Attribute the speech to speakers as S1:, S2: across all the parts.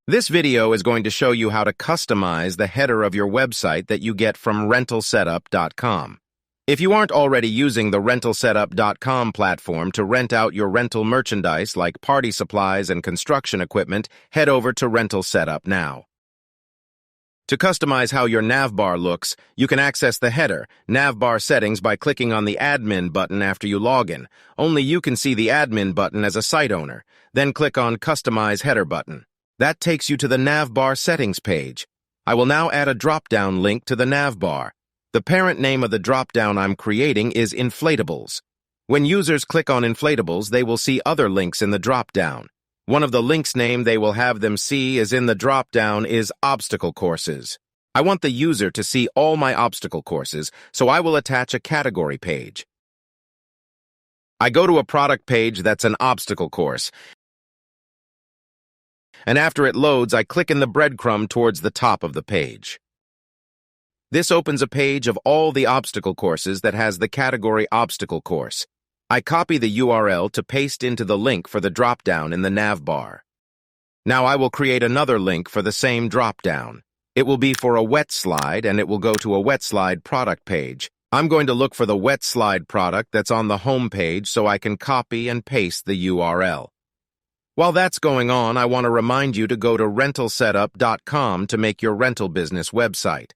S1: This video is going to show you how to customize the header of your website that you get from Rentalsetup.com. If you aren't already using the Rentalsetup.com platform to rent out your rental merchandise like party supplies and construction equipment, head over to Rentalsetup now. To customize how your navbar looks, you can access the header, navbar settings by clicking on the admin button after you log in. Only you can see the admin button as a site owner. Then click on Customize Header button. That takes you to the navbar settings page. I will now add a drop-down link to the navbar. The parent name of the drop-down I'm creating is Inflatables. When users click on Inflatables, they will see other links in the drop-down. One of the links name they will have them see is in the drop-down is Obstacle Courses. I want the user to see all my obstacle courses, so I will attach a category page. I go to a product page that's an obstacle course, and after it loads, I click in the breadcrumb towards the top of the page. This opens a page of all the obstacle courses that has the category Obstacle Course. I copy the URL to paste into the link for the drop-down in the navbar. Now I will create another link for the same drop-down. It will be for a wet slide, and it will go to a wet slide product page. I'm going to look for the wet slide product that's on the home page so I can copy and paste the URL. While that's going on, I want to remind you to go to Rentalsetup.com to make your rental business website.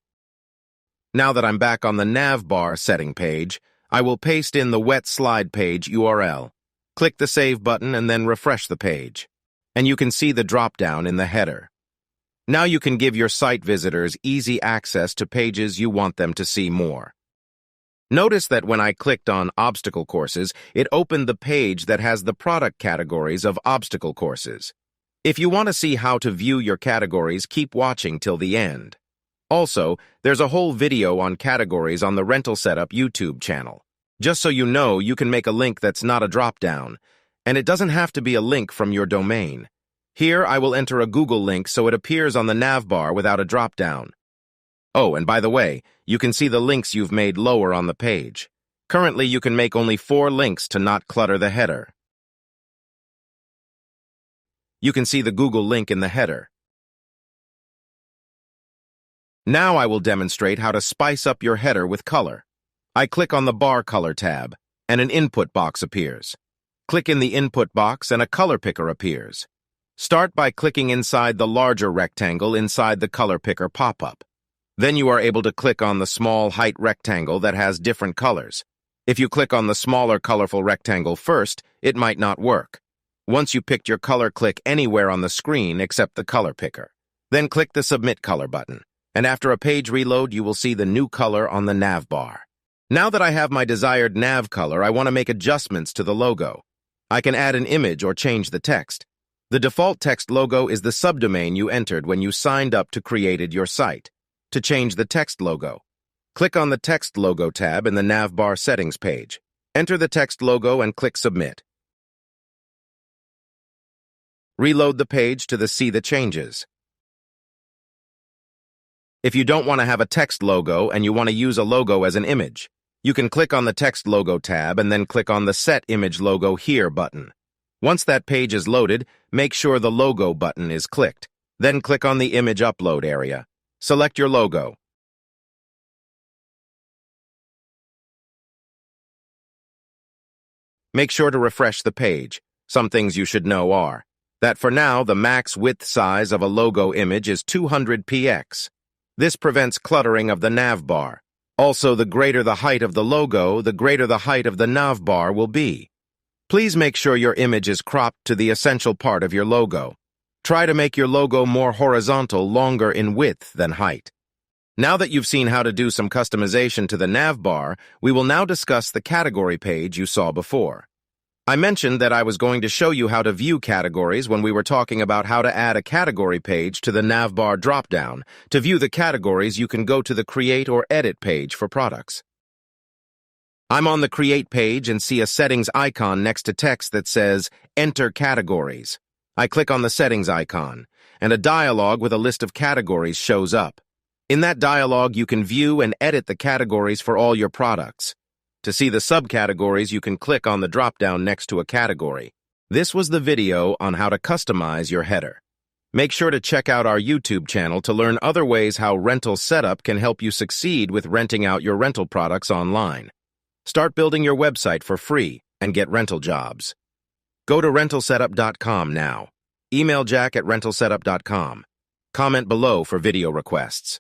S1: Now that I'm back on the navbar setting page, I will paste in the wet slide page URL. Click the Save button and then refresh the page. And you can see the drop-down in the header. Now you can give your site visitors easy access to pages you want them to see more. Notice that when I clicked on Obstacle Courses, it opened the page that has the product categories of obstacle courses. If you want to see how to view your categories, keep watching till the end. Also, there's a whole video on categories on the Rentalsetup YouTube channel. Just so you know, you can make a link that's not a drop-down, and it doesn't have to be a link from your domain. Here, I will enter a Google link so it appears on the navbar without a drop-down. Oh, and by the way, you can see the links you've made lower on the page. Currently, you can make only 4 links to not clutter the header. You can see the Google link in the header. Now I will demonstrate how to spice up your header with color. I click on the Bar Color tab, and an input box appears. Click in the input box and a color picker appears. Start by clicking inside the larger rectangle inside the color picker pop-up. Then you are able to click on the small height rectangle that has different colors. If you click on the smaller colorful rectangle first, it might not work. Once you picked your color, click anywhere on the screen except the color picker. Then click the Submit Color button, and after a page reload, you will see the new color on the navbar. Now that I have my desired nav color, I want to make adjustments to the logo. I can add an image or change the text. The default text logo is the subdomain you entered when you signed up to create your site. To change the text logo, click on the Text Logo tab in the navbar settings page. Enter the text logo and click Submit. Reload the page to See the Changes. If you don't want to have a text logo and you want to use a logo as an image, you can click on the Text Logo tab and then click on the Set Image Logo Here button. Once that page is loaded, make sure the Logo button is clicked. Then click on the Image Upload area. Select your logo. Make sure to refresh the page. Some things you should know are that for now, the max width size of a logo image is 200 px. This prevents cluttering of the navbar. Also, the greater the height of the logo, the greater the height of the navbar will be. Please make sure your image is cropped to the essential part of your logo. Try to make your logo more horizontal, longer in width than height. Now that you've seen how to do some customization to the navbar, we will now discuss the category page you saw before. I mentioned that I was going to show you how to view categories when we were talking about how to add a category page to the navbar dropdown. To view the categories, you can go to the Create or Edit page for products. I'm on the Create page and see a settings icon next to text that says Enter Categories. I click on the settings icon, and a dialog with a list of categories shows up. In that dialog, you can view and edit the categories for all your products. To see the subcategories, you can click on the drop-down next to a category. This was the video on how to customize your header. Make sure to check out our YouTube channel to learn other ways how Rentalsetup can help you succeed with renting out your rental products online. Start building your website for free and get rental jobs. Go to rentalsetup.com now. Email Jack at rentalsetup.com. Comment below for video requests.